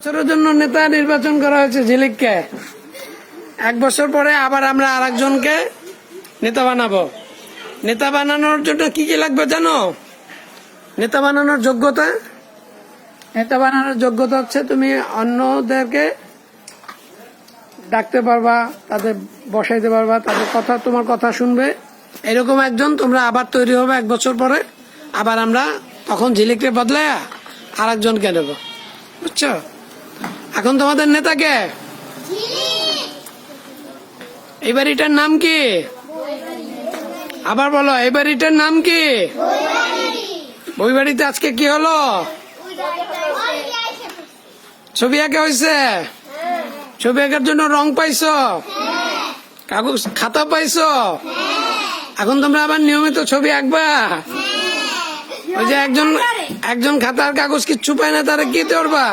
বছরের জন্য নেতা নির্বাচন করা হয়েছে ঝিলিককে। 1 বছর পরে আবার আমরা আরেকজনকে নেতা বানাবো। নেতা বানানোর জন্য কি কি লাগবে জানো? নেতা বানানোর যোগ্যতা হচ্ছে তুমি অন্যদেরকে ডাকতে পারবা, তাদের বসাইতে পারবা, তাদের কথা, তোমার কথা শুনবে। এরকম একজন তোমরা আবার তৈরি হবে 1 বছর পরে। আবার আমরা তখন ঝিলিককে বদলায় আরেকজনকে নেব, বুঝছো? এখন তোমাদের নেতাকে এই বাড়িটার নাম কি? আবার বলো, এই বাড়িটার নাম কি? ওই বাড়িতে আজকে কি হলো? ছবি আঁকা হয়েছে। ছবি আঁকার জন্য রং পাইছো, কাগজ খাতা পাইছো। এখন তোমরা আবার নিয়মিত ছবি আঁকবা। ওই যে একজন খাতার কাগজ কিচ্ছু পায় না, তারা কি করবা?